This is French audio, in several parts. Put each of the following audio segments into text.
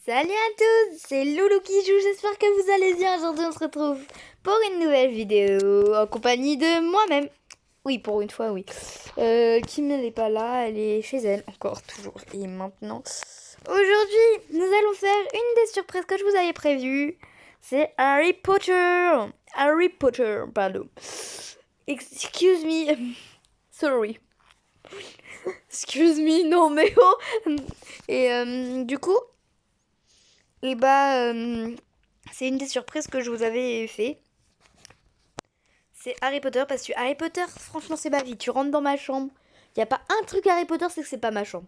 Salut à tous, c'est Loulou qui joue, j'espère que vous allez bien. Aujourd'hui on se retrouve pour une nouvelle vidéo en compagnie de moi-même. Oui, pour une fois, oui. Kim n'est pas là, elle est chez elle, encore, toujours. Et maintenant, aujourd'hui, nous allons faire une des surprises que je vous avais prévues. C'est Harry Potter. Harry Potter, pardon. Excuse me. Sorry. Excuse me, non mais oh. Et du coup... Et c'est une des surprises que je vous avais fait. C'est Harry Potter, parce que Harry Potter, franchement, c'est ma vie. Tu rentres dans ma chambre, il n'y a pas un truc Harry Potter, c'est que c'est pas ma chambre.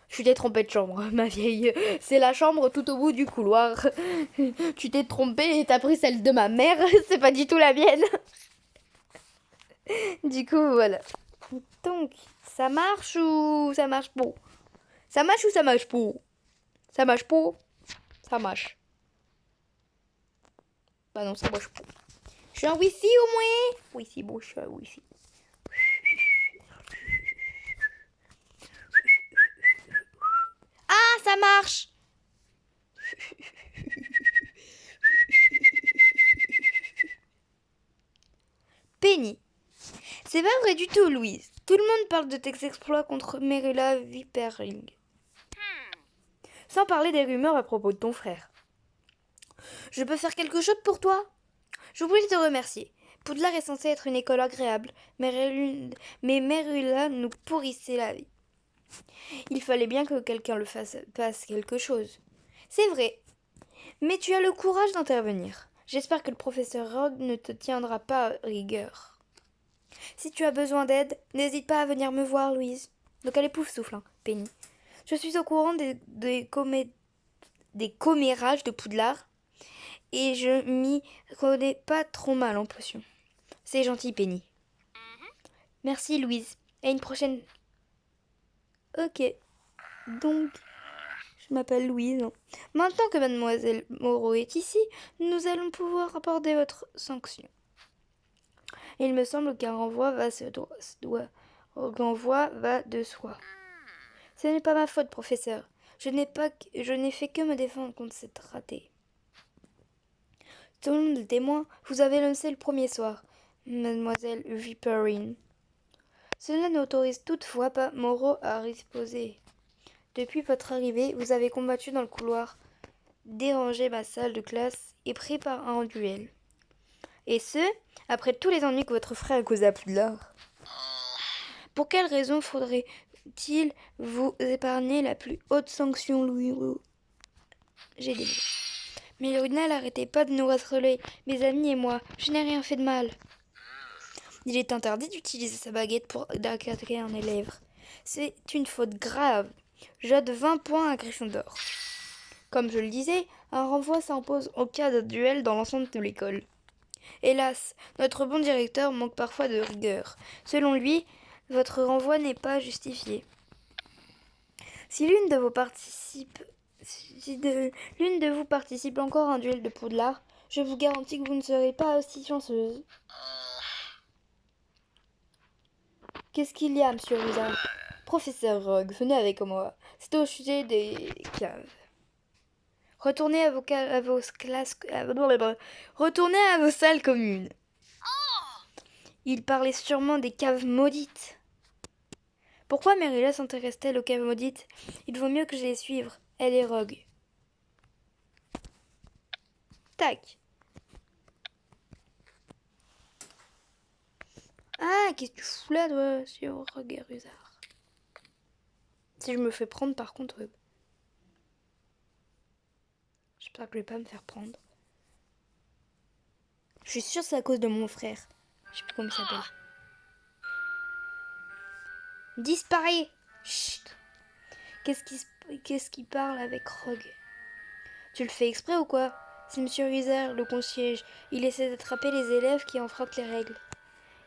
Je suis détrompée de chambre, ma vieille. C'est la chambre tout au bout du couloir. Tu t'es trompée et t'as pris celle de ma mère, c'est pas du tout la mienne. Du coup, voilà. Donc, ça marche ou ça marche pas? Ça marche ou ça marche pas? Ça marche pas? Ça marche. Bah non, ça marche pas. Je suis en wifi au moins. Oui, c'est beau, je suis en wifi. Ah, ça marche. Penny. C'est pas vrai du tout, Louise. Tout le monde parle de tes exploits contre Merilla Vipering. Sans parler des rumeurs à propos de ton frère. Je peux faire quelque chose pour toi? Je voulais te remercier. Poudlard est censé être une école agréable, mais Merilla nous pourrissait la vie. Il fallait bien que quelqu'un le fasse quelque chose. C'est vrai, mais tu as le courage d'intervenir. J'espère que le professeur Rogue ne te tiendra pas à rigueur. Si tu as besoin d'aide, n'hésite pas à venir me voir, Louise. Donc elle est pouf-souffle, hein, Penny. Je suis au courant des commérages de Poudlard et je m'y connais pas trop mal en potion. C'est gentil, Penny. Merci, Louise. À une prochaine. Ok. Donc, je m'appelle Louise. Maintenant que mademoiselle Moreau est ici, nous allons pouvoir aborder votre sanction. Il me semble qu'un renvoi va de soi. Ce n'est pas ma faute, professeur. Je n'ai fait que me défendre contre cette ratée. Selon le témoin, vous avez lancé le premier soir, mademoiselle Vipering. Cela n'autorise toutefois pas Moreau à riposter. Depuis votre arrivée, vous avez combattu dans le couloir, dérangé ma salle de classe et pris part à un duel. Et ce, après tous les ennuis que votre frère a causés à Poudlard. Pour quelle raison faudrait-il vous épargner la plus haute sanction, Louis? J'ai des mots. Mais Luna n'arrêtait pas de nous harceler, mes amis et moi. Je n'ai rien fait de mal. Il est interdit d'utiliser sa baguette pour attaquer un élève. C'est une faute grave. J'ôte 20 points à Gryffondor. Comme je le disais, un renvoi s'impose au cas de duel dans l'ensemble de l'école. Hélas, notre bon directeur manque parfois de rigueur. Selon lui, votre renvoi n'est pas justifié. Si l'une de vous participe encore à un duel de Poudlard, je vous garantis que vous ne serez pas aussi chanceuse. Qu'est-ce qu'il y a, monsieur Ruzard? Professeur Rogue, venez avec moi. C'est au sujet des caves. Retournez Retournez à vos salles communes. Il parlait sûrement des caves maudites. Pourquoi Merilla s'intéresse-t-elle aux caves maudites? Il vaut mieux que je les suive. Elle est Rogue. Tac. Ah, qu'est-ce que tu fous là, toi, sur Rogue et Ruzard? Si je me fais prendre, par contre... J'espère que je vais pas me faire prendre. Je suis sûre que c'est à cause de mon frère. Je sais plus comment il s'appelle. Disparaît. Chut. Qu'est-ce qui parle avec Rogue? Tu le fais exprès ou quoi? C'est Monsieur Huzer, le concierge. Il essaie d'attraper les élèves qui enfreignent les règles.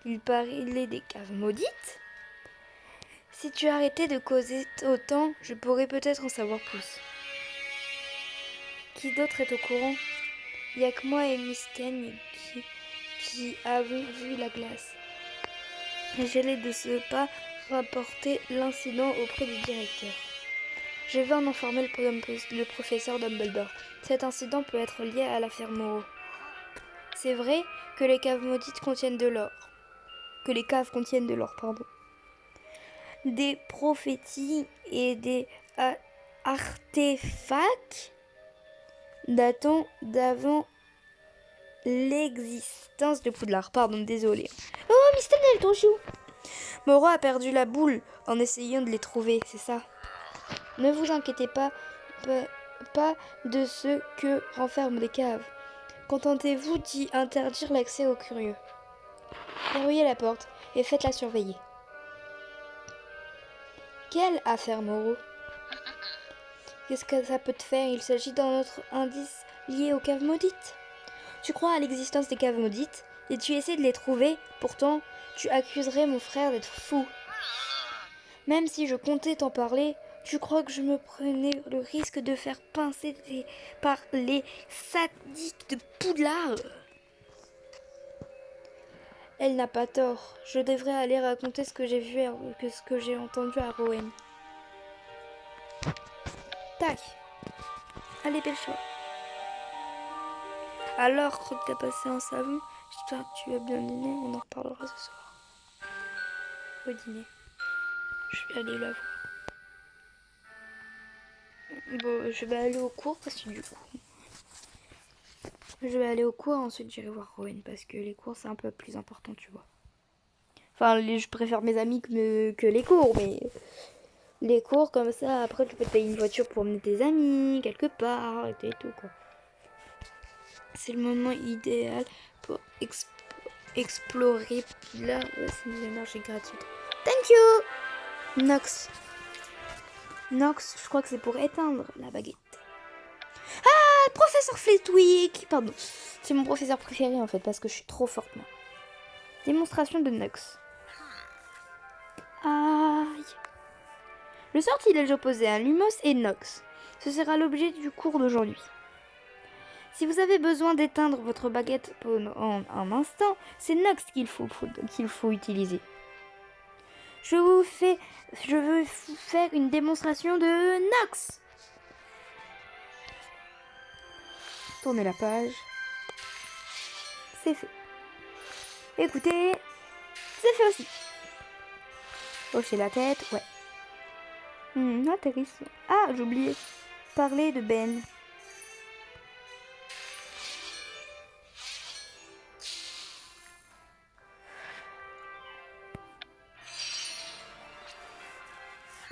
Il parlait des caves maudites? Si tu arrêtais de causer autant, je pourrais peut-être en savoir plus. Qui d'autre est au courant? Il n'y a que moi et Miss Ken qui avons vu la glace. Je n'ai de ce pas rapporté l'incident auprès du directeur. Je vais en informer le professeur Dumbledore. Cet incident peut être lié à l'affaire Moreau. C'est vrai que les caves maudites contiennent de l'or. Que les caves contiennent de l'or, pardon. Des prophéties et des artefacts datant d'avant l'existence de Poudlard. Pardon, désolé. Oh, Miss Tunnel, ton chou. Moreau a perdu la boule en essayant de les trouver, c'est ça. Ne vous inquiétez pas de ce que renferment les caves. Contentez-vous d'y interdire l'accès aux curieux. Verrouillez la porte et faites-la surveiller. Quelle affaire, Moreau? Qu'est-ce que ça peut te faire? Il s'agit d'un autre indice lié aux caves maudites. Tu crois à l'existence des caves maudites et tu essaies de les trouver, pourtant tu accuserais mon frère d'être fou. Même si je comptais t'en parler, tu crois que je me prenais le risque de faire pincer par les sadiques de Poudlard? Elle n'a pas tort. Je devrais aller raconter ce que j'ai vu que ce que j'ai entendu à Rowan. Tac. Allez, belle choix. Alors, crois que t'as passé un savon. J'espère que tu as bien dîné. On en reparlera ce soir. Au dîner. Je vais aller la voir. Bon, je vais aller au cours parce que du coup... Je vais aller au cours, ensuite j'irai voir Rowan parce que les cours c'est un peu plus important, tu vois. Enfin, je préfère mes amis que les cours, mais les cours comme ça, après tu peux te payer une voiture pour emmener tes amis quelque part et tout quoi. C'est le moment idéal pour explorer. Là, ouais, c'est une énergie gratuite. Thank you, Nox. Nox, je crois que c'est pour éteindre la baguette. Ah, professeur Flitwick. Pardon, c'est mon professeur préféré en fait parce que je suis trop forte moi. Démonstration de Nox. Aïe. Le sortilège opposé à Lumos et Nox. Ce sera l'objet du cours d'aujourd'hui. Si vous avez besoin d'éteindre votre baguette en un instant, c'est Nox qu'il faut utiliser. Je veux faire une démonstration de Nox. Tournez la page. C'est fait. Écoutez, c'est fait aussi. Hochez la tête, ouais. Intéressant. Ah, j'ai oublié. Parler de Ben.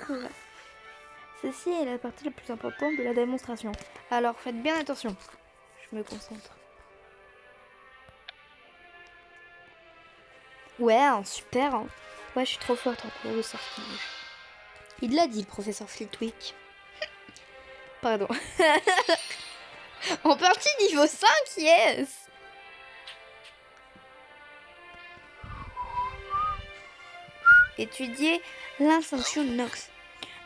Ouais. Ceci est la partie la plus importante de la démonstration. Alors faites bien attention. Je me concentre. Ouais, super. Hein. Ouais, je suis trop forte en cours de sortilège. Il l'a dit, le professeur Flitwick. Pardon. En partie niveau 5, yes. Étudier l'insanction de Nox.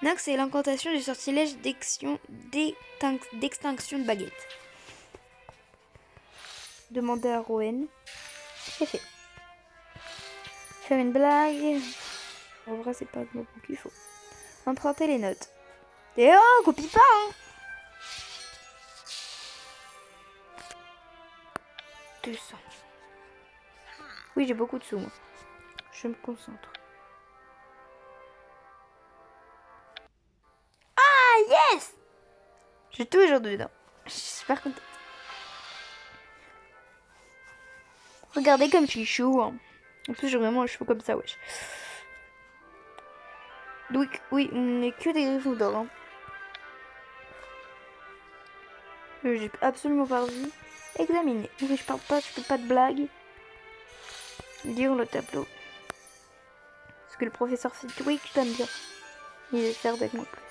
Nox est l'incantation du sortilège d'extinction de baguette. Demandez à Rowan. C'est fait. Faire une blague. En vrai, c'est pas le mot qu'il faut. Emprunter les notes. Et oh, copie pas, hein. 200. Oui, j'ai beaucoup de sous, moi. Je me concentre. Ah, yes! J'ai toujours dedans. Je suis super contente. Regardez comme je suis chou. Hein. En plus, j'ai vraiment un cheveu comme ça, wesh. Donc, oui, on n'est que des Gryffondors. Hein. J'ai absolument pas envie. Examiner. Oui, je parle pas, je fais pas de blagues. Lire le tableau. Parce que le professeur Flitwick, je t'aime bien. Il est fier d'être moi plus.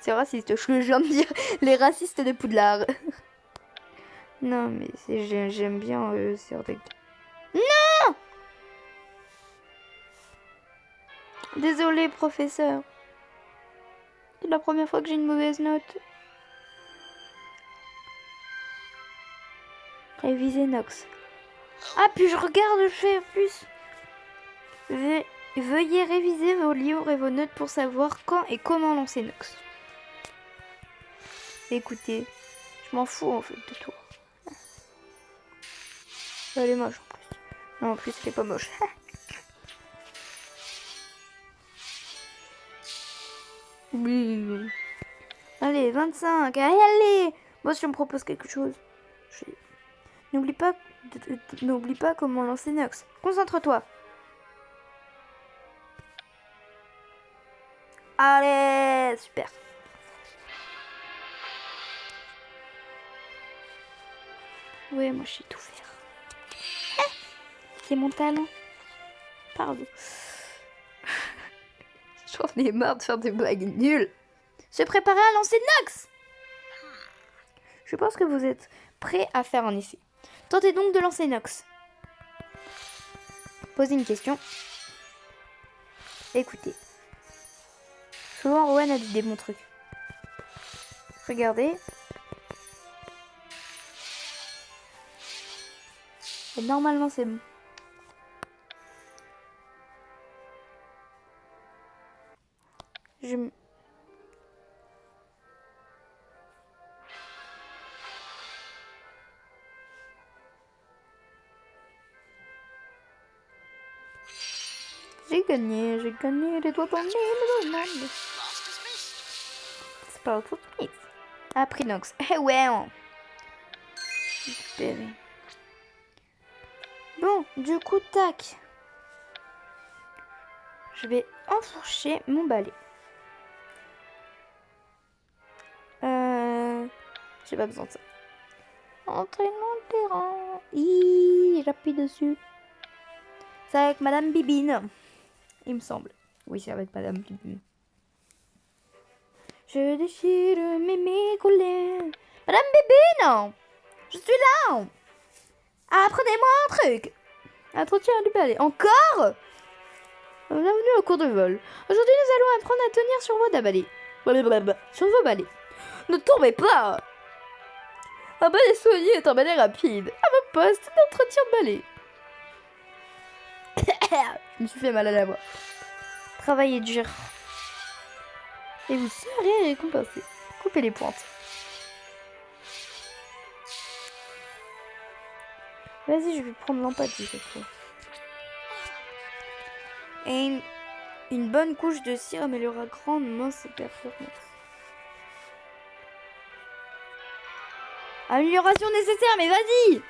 C'est raciste, je viens de dire les racistes de Poudlard. Non, mais j'aime bien Sir Deck. Non! Désolé, professeur. C'est la première fois que j'ai une mauvaise note. Réviser Nox. Ah, puis je regarde, je fais plus. Veuillez réviser vos livres et vos notes pour savoir quand et comment lancer Nox. Écoutez, je m'en fous en fait de toi. Elle est moche en plus. Non, en plus, elle est pas moche. Allez, 25. Allez, allez. Moi, si on me propose quelque chose. N'oublie pas comment lancer Nox. Concentre-toi. Allez, super. Ouais, moi, je sais tout faire. C'est mon talent. Pardon. J'en ai marre de faire des blagues nulles. Se préparer à lancer Nox. Je pense que vous êtes prêts à faire un essai. Tentez donc de lancer Nox. Posez une question. Écoutez. Souvent, Rowan a dit des bons trucs. Regardez. Et normalement, c'est bon. J'ai gagné les doigts dans le nez. C'est pas autre chose. Après Nox. Eh ouais. Récupérer. Bon, du coup, tac. Je vais enfourcher mon balai. J'ai pas besoin de ça. Entraînement de terrain. J'appuie dessus. C'est avec Madame Bibine. Il me semble. Oui, c'est avec Madame Bibine. Je déchire mes collets. Madame Bibine, je suis là. Apprenez-moi un truc. Entretien du balai. Encore? Bienvenue au cours de vol. Aujourd'hui, nous allons apprendre à tenir sur vos balais. Sur vos balais. Ne tombez pas. Un balai soigné est un balai rapide. À vos postes d'entretien de balai. Je me suis fait mal à la voix. Travaillez dur. Et vous serez récompensé. Coupez les pointes. Vas-y, je vais prendre l'empathie cette fois. Et une bonne couche de cire améliorera grandement ses performances. Amélioration nécessaire, mais vas-y!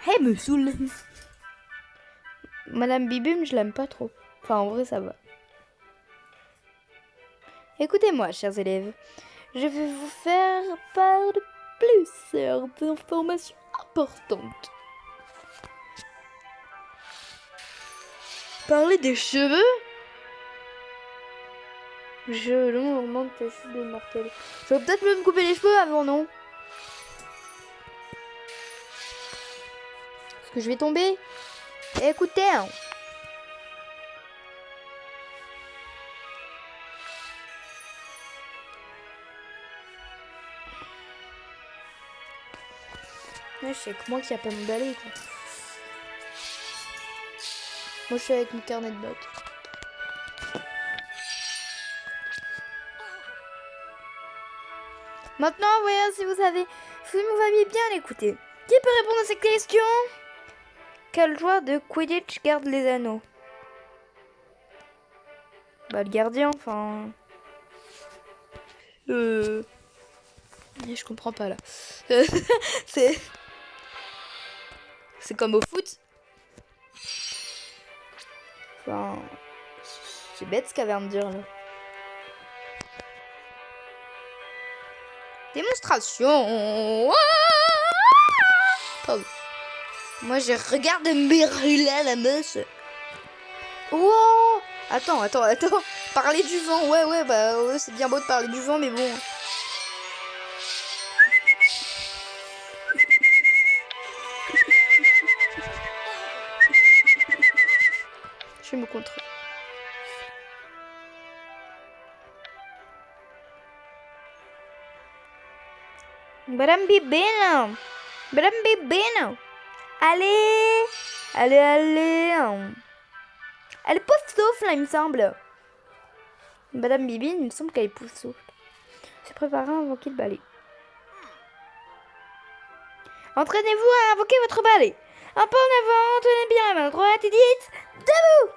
Hey, me saoule! Madame Bibum, je l'aime pas trop. Enfin, en vrai, ça va. Écoutez-moi, chers élèves. Je vais vous faire part de plusieurs informations importantes. Parler des cheveux? Je augmente ta chute de mortel. Je vais peut-être me couper les cheveux avant, non? Est-ce que je vais tomber? Écoutez, hein. Ouais, je sais que moi qui a pas mon balai, quoi. Moi, je suis avec mon carnet de notes. Maintenant, voyons si vous m'avez bien écouté. Qui peut répondre à ces questions? Quel joueur de Quidditch garde les anneaux? Bah, le gardien, enfin... Je comprends pas, là. C'est comme au foot. Enfin... C'est bête ce qu'elle vient de dire, là. Démonstration. Pardon. Moi, je regarde Merula, la meuse. Wow. Attends. Parler du vent. Ouais, bah ouais, c'est bien beau de parler du vent, mais bon. Je vais me contrer. Madame Bibine. Allez. Elle est pouf souffle, là, il me semble. Madame Bibine, il me semble qu'elle est pouf souffle. Se préparer à invoquer le balai. Entraînez-vous à invoquer votre balai. Un pas en avant, tenez bien la main droite et dites debout.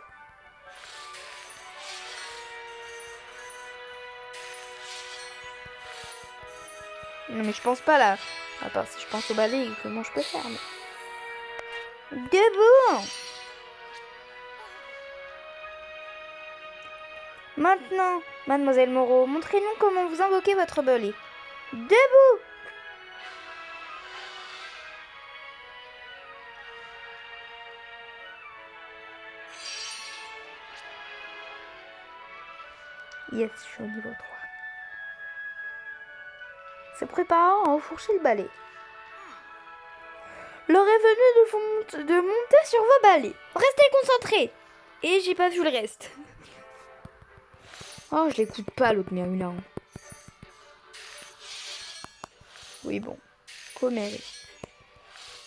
Non mais je pense pas là. À part si je pense au balai, comment je peux faire mais... Debout. Maintenant, mademoiselle Moreau, montrez-nous comment vous invoquez votre balai. Debout. Yes, je suis au niveau 3. Se préparant à enfourcher le balai. L'heure est venue de monter sur vos balais. Restez concentrés. Et j'ai pas vu le reste. Oh, je l'écoute pas l'autre Mérula. Oui, bon. Commère.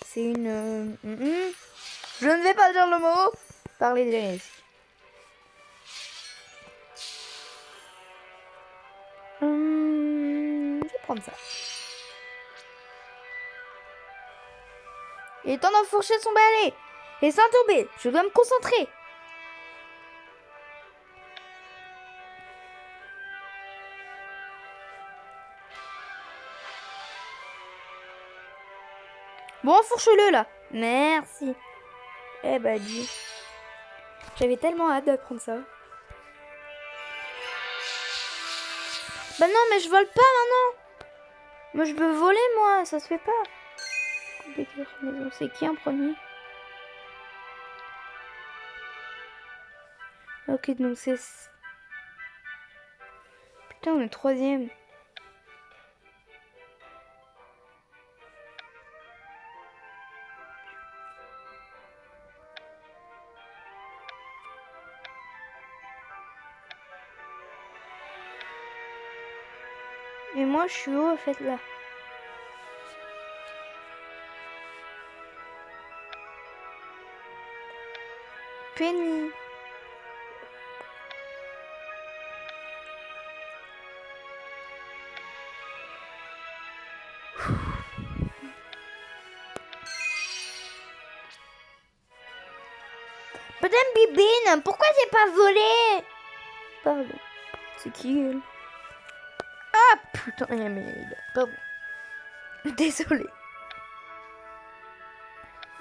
C'est une... Je ne vais pas dire le mot. Parler des risques. Je vais prendre ça. Il est temps d'enfourcher son balai. Et sans tomber, je dois me concentrer. Bon, enfourche-le là. Merci. Eh bah dis. J'avais tellement hâte d'apprendre ça. Bah non, mais je vole pas maintenant. Moi, je veux voler, moi. Ça se fait pas. C'est qui en premier? Ok, donc c'est... Putain, on est 3e. Et moi, je suis où, en fait, là? Penny. Madame Bibine, pourquoi j'ai pas volé? Pardon. C'est qui, elle? Ah, putain, il y a Mérida. Pardon. Désolée.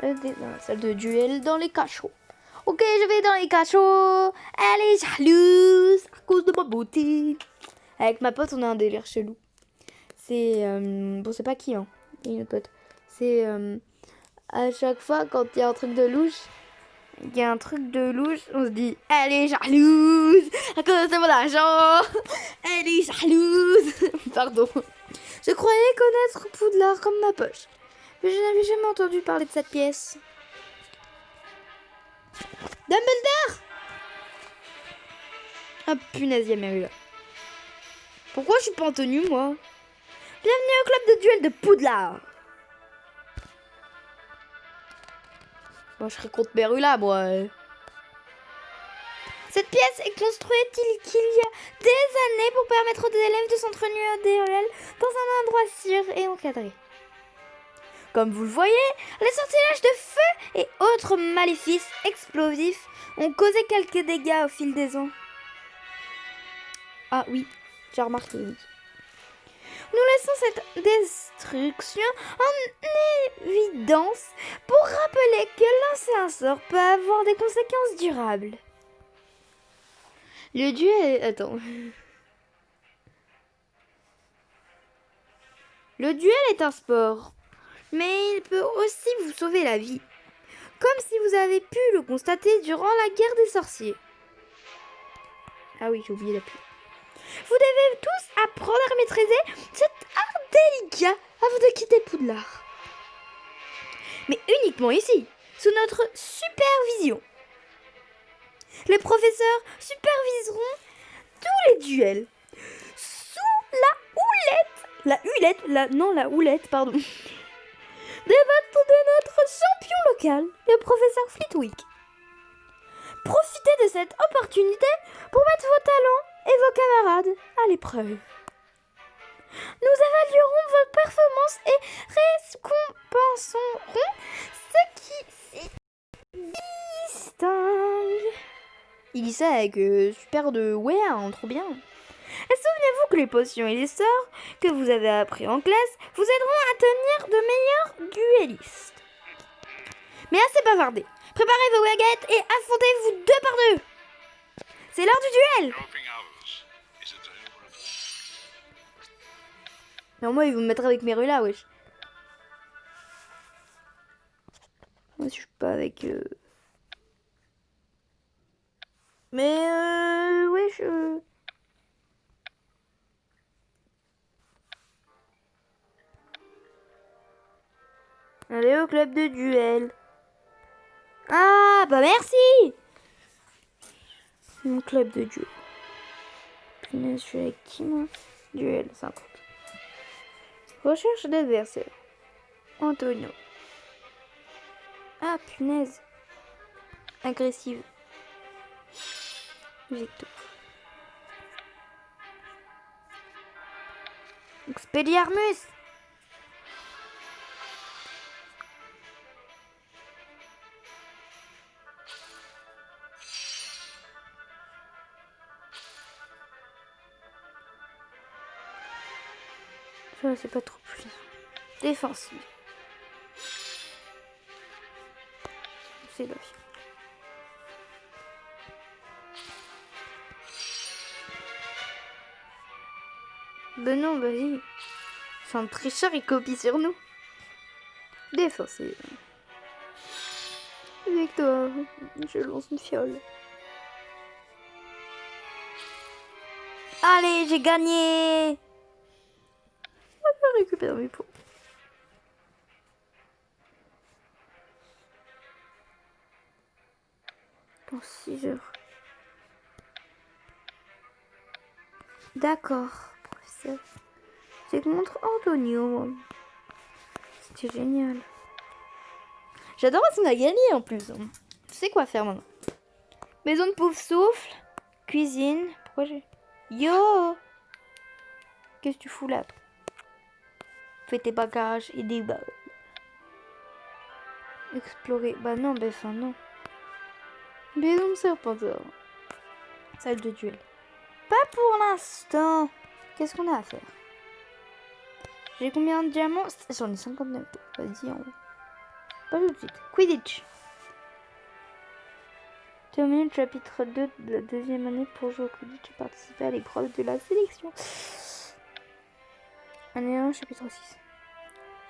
Dans la salle de duel, dans les cachots. Ok, je vais dans les cachots. Elle est jalouse à cause de ma beauté. Avec ma pote, on a un délire chelou. C'est... bon, c'est pas qui, hein. Il y a une autre pote. C'est... à chaque fois, quand il y a un truc de louche... Il y a un truc de louche, on se dit « Elle est jalouse à cause de mon argent. Elle est jalouse. » Pardon. Je croyais connaître Poudlard comme ma poche. Mais je n'avais jamais entendu parler de cette pièce. Dumbledore! Ah punaise, il y a Mérula. Pourquoi je suis pas en tenue, moi? Bienvenue au club de duel de Poudlard. Moi, je serais contre Mérula, moi. Cette pièce est construite il y a des années pour permettre aux élèves de s'entraîner à duel dans un endroit sûr et encadré. Comme vous le voyez, les sortilèges de feu et autres maléfices explosifs ont causé quelques dégâts au fil des ans. Ah oui, j'ai remarqué, oui. Nous laissons cette destruction en évidence pour rappeler que lancer un sort peut avoir des conséquences durables. Le duel... Attends. Le duel est un sport, mais il peut aussi vous sauver la vie, comme si vous avez pu le constater durant la guerre des sorciers. Ah oui, j'ai oublié l'appui. Vous devez tous apprendre à maîtriser cet art délicat avant de quitter Poudlard. Mais uniquement ici, sous notre supervision. Les professeurs superviseront tous les duels sous la houlette, pardon, de notre champion local, le professeur Flitwick. Profitez de cette opportunité pour mettre vos talents et vos camarades à l'épreuve. Nous évaluerons votre performance et récompenserons ce qui s'y distingue. Il dit ça avec super de ouais, hein, trop bien. Et souvenez-vous que les potions et les sorts que vous avez appris en classe vous aideront à tenir de meilleurs duellistes. Mais assez bavardé. Préparez vos baguettes et affrontez-vous 2 par 2. C'est l'heure du duel. Non, moi, ils vont me mettre avec mes rulas, wesh. Moi, je suis pas avec... Mais, wesh... Allez au club de duel. Ah, bah merci. Mon club de duel. Punaise, je suis avec qui, moi? Duel, 50. Recherche d'adversaire. Antonio. Ah, punaise. Agressive. Victor. Expelliarmus. Ça, c'est pas trop plus. Défensive. C'est la vie. Ben non, vas-y. C'est un tricheur, il copie sur nous. Défensive. Victoire. Je lance une fiole. Allez, j'ai gagné. On va récupérer mes points. Dans 6 heures. D'accord, professeur. C'est contre Antonio. C'était génial. J'adore parce qu'on a gagné en plus. Tu sais quoi faire maintenant. Maison de pouf souffle. Cuisine. Pourquoi j'ai... Yo! Qu'est-ce que tu fous là? Fais tes bagages et des balles. Explorer. Bah non, bah enfin non. Maison de serpenteur. Salle de duel. Pas pour l'instant. Qu'est-ce qu'on a à faire? J'ai combien de diamants? J'en ai 59. Vas-y, pas tout de suite. Quidditch. Termine le chapitre 2 de la 2e année pour jouer au Quidditch et participer à l'épreuve de la sélection. Année 1, chapitre 6.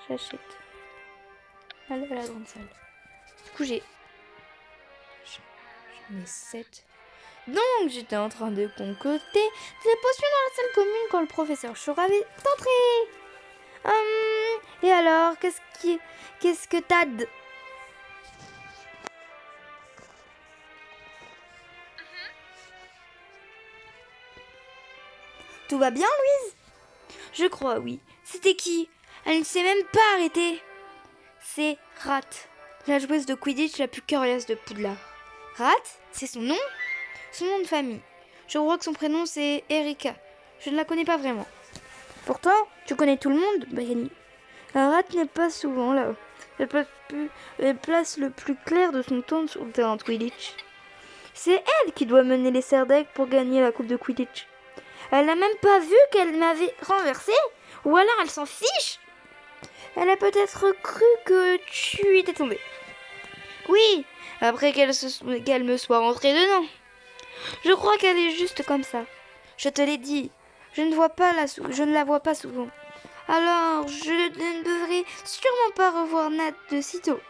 J'achète. Allez à la grande salle. Du coup, j'en ai 7. Donc, j'étais en train de concocter des potions dans la salle commune quand le professeur Chora est entré. Et alors, qu'est-ce que t'as de... Tout va bien, Louise? Je crois, oui. C'était qui? Elle ne s'est même pas arrêtée. C'est Rat, la joueuse de Quidditch la plus curieuse de Poudlard. Rat, c'est son nom? Son nom de famille. Je crois que son prénom c'est Erika. Je ne la connais pas vraiment. Pourtant, tu connais tout le monde, Brienne. Rat n'est pas souvent là. Elle place le plus clair de son temps sur le terrain de Quidditch. C'est elle qui doit mener les Serdaigle pour gagner la coupe de Quidditch. Elle n'a même pas vu qu'elle m'avait renversé. Ou alors elle s'en fiche. Elle a peut-être cru que tu étais tombé. Oui, après qu'elle me soit rentrée dedans. Je crois qu'elle est juste comme ça. Je te l'ai dit, je ne la vois pas souvent. Alors, je ne devrais sûrement pas revoir Nat de sitôt.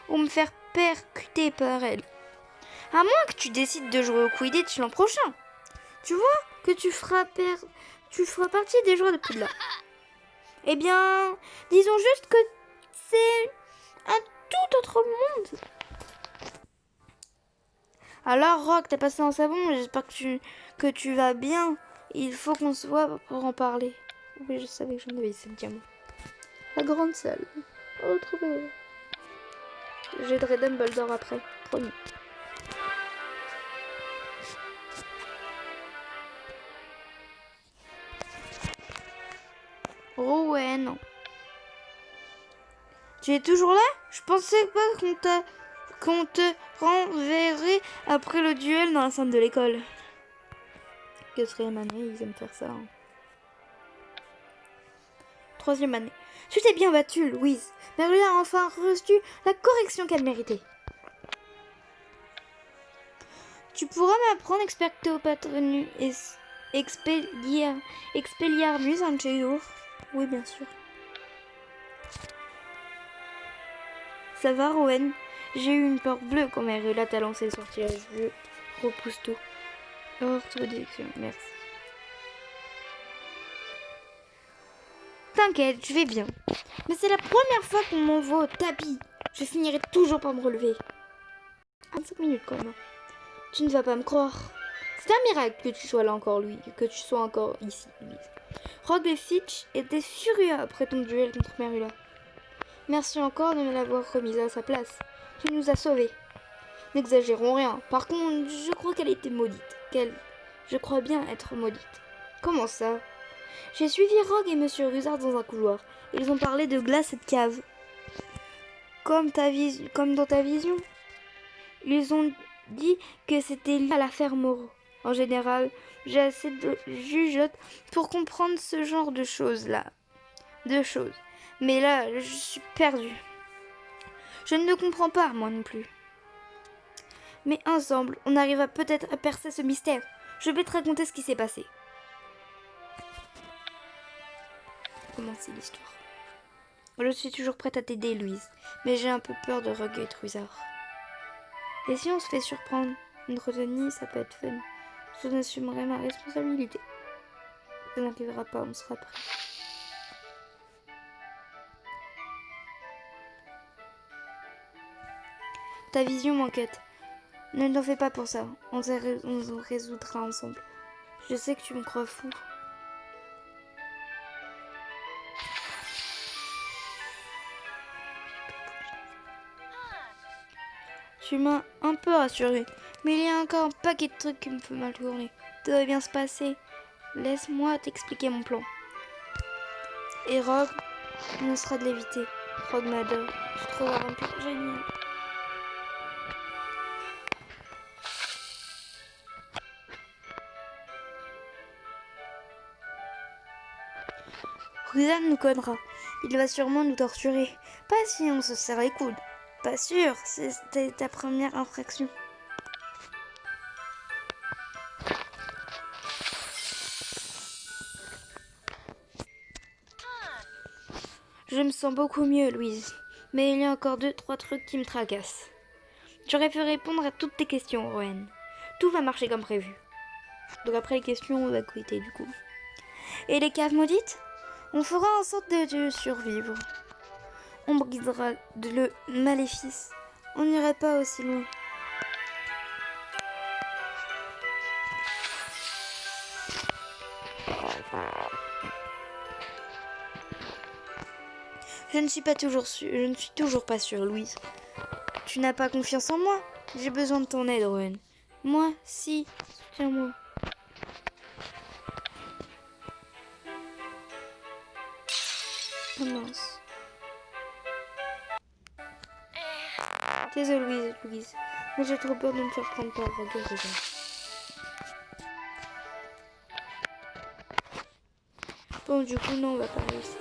Ou me faire percuter par elle. À moins que tu décides de jouer au Quidditch l'an prochain. Tu vois que tu feras partie des joueurs de Poudlard. Eh bien, disons juste que c'est un tout autre monde. Alors, Rock, t'as passé un savon, j'espère que tu vas bien. Il faut qu'on se voit pour en parler. Oui, je savais que j'en avais 7 diamants. La grande salle. Retrouvez-le. J'aiderai Dumbledore après, promis. Rowan. Tu es toujours là? Je pensais pas qu'on te renverrait après le duel dans la salle de l'école. Quatrième année, ils aiment faire ça. Hein. Troisième année. Tu t'es bien battue, Louise. Merlin a enfin reçu la correction qu'elle méritait. Tu pourras m'apprendre Expecto Patronus Expelliarmus un de ces jours? Oui, bien sûr. Ça va, Rowan? J'ai eu une peur bleue quand Merlin t'a lancé le sortilège. Je repousse tout. Introduction, merci. T'inquiète, je vais bien. Mais c'est la première fois qu'on m'envoie au tapis. Je finirai toujours par me relever. 25 minutes quand même. Tu ne vas pas me croire. C'est un miracle que tu sois là encore, Louis. Que tu sois encore ici, Louise. Rogue et Fitch étaient furieux après ton duel contre Merlin. Merci encore de me l'avoir remise à sa place. Tu nous as sauvés. N'exagérons rien. Par contre, je crois qu'elle était maudite. Je crois bien être maudite. Comment ça? J'ai suivi Rogue et Monsieur Rusard dans un couloir. Ils ont parlé de glace et de cave. Comme dans ta vision. Ils ont dit que c'était lié à l'affaire Moreau. En général, j'ai assez de jugeote pour comprendre ce genre de choses-là. Mais là, je suis perdue. Je ne le comprends pas, moi non plus. Mais ensemble, on arrivera peut-être à percer ce mystère. Je vais te raconter ce qui s'est passé. Commencer l'histoire. Je suis toujours prête à t'aider, Louise. Mais j'ai un peu peur de Rogue et Truizard. Et si on se fait surprendre? Une retenue, ça peut être fun. Je n'assumerai ma responsabilité. Ne t'inquiète pas, on sera prêt. Ta vision m'inquiète. Ne t'en fais pas pour ça. On se résoudra ensemble. Je sais que tu me crois fou. Tu m'as un peu rassurée. Mais il y a encore un paquet de trucs qui me font mal tourner. Tout va bien se passer. Laisse-moi t'expliquer mon plan. Et Rogue, on essaiera de l'éviter. Rogue m'adore. Je trouve un vampire génial. Rudan nous connera. Il va sûrement nous torturer. Pas si on se serre les coudes. Pas sûr, c'était ta première infraction. Je me sens beaucoup mieux, Louise. Mais il y a encore 2-3 trucs qui me tracassent. J'aurais pu répondre à toutes tes questions, Rowan. Tout va marcher comme prévu. Donc après les questions, on va quitter du coup. Et les caves maudites? On fera en sorte de survivre. On brisera le maléfice. On n'irait pas aussi loin. Je ne suis toujours pas sûre, Louise. Tu n'as pas confiance en moi? J'ai besoin de ton aide, Rowan. Moi, si. Soutiens-moi. Oh mince. Désolée, Louise. Mais j'ai trop peur de me faire prendre par Rogue. Bon, du coup, non, on va pas réussir.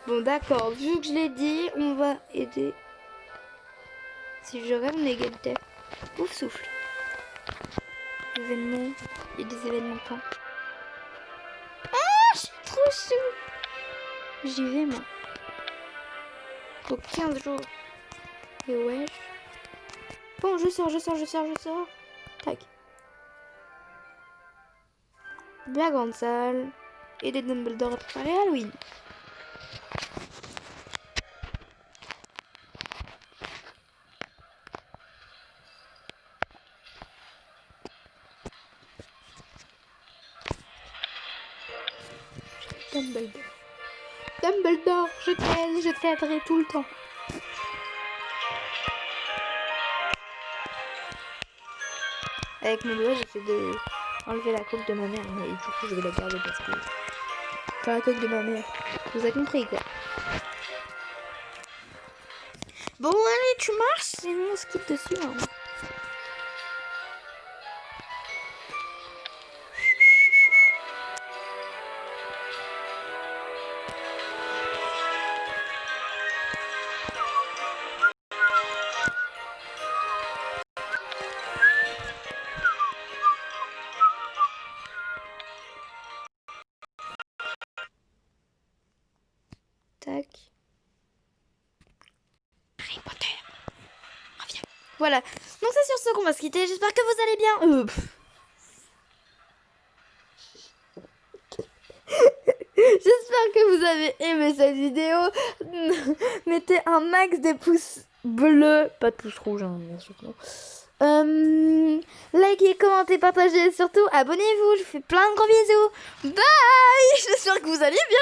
Bon, d'accord. Vu que je l'ai dit, on va aider. Si je rêve, on égalité. Ouf, souffle. Événements. Il y a des événements quand? Ah, je suis trop sous. J'y vais, moi. Pour 15 jours. Et wesh. Bon, je sors. Tac. La grande salle. Et des Dumbledore à préparer Halloween. Dumbledore, je t'aiderai tout le temps. Avec mon doigt, j'essaie de enlever la coupe de ma mère, mais du coup, je vais la garder parce que Dans la coque de ma mère. Vous avez compris, quoi. Bon, allez, tu marches, sinon on se quitte dessus. Hein. Tac. Harry Potter. Reviens. Voilà. Donc c'est sur ce qu'on va se quitter. J'espère que vous allez bien. J'espère que vous avez aimé cette vidéo. Mettez un max de pouces bleus. Pas de pouces rouges, hein, bien sûr. Likez, commentez, partagez. Surtout, abonnez-vous. Je vous fais plein de gros bisous. Bye. J'espère que vous allez bien.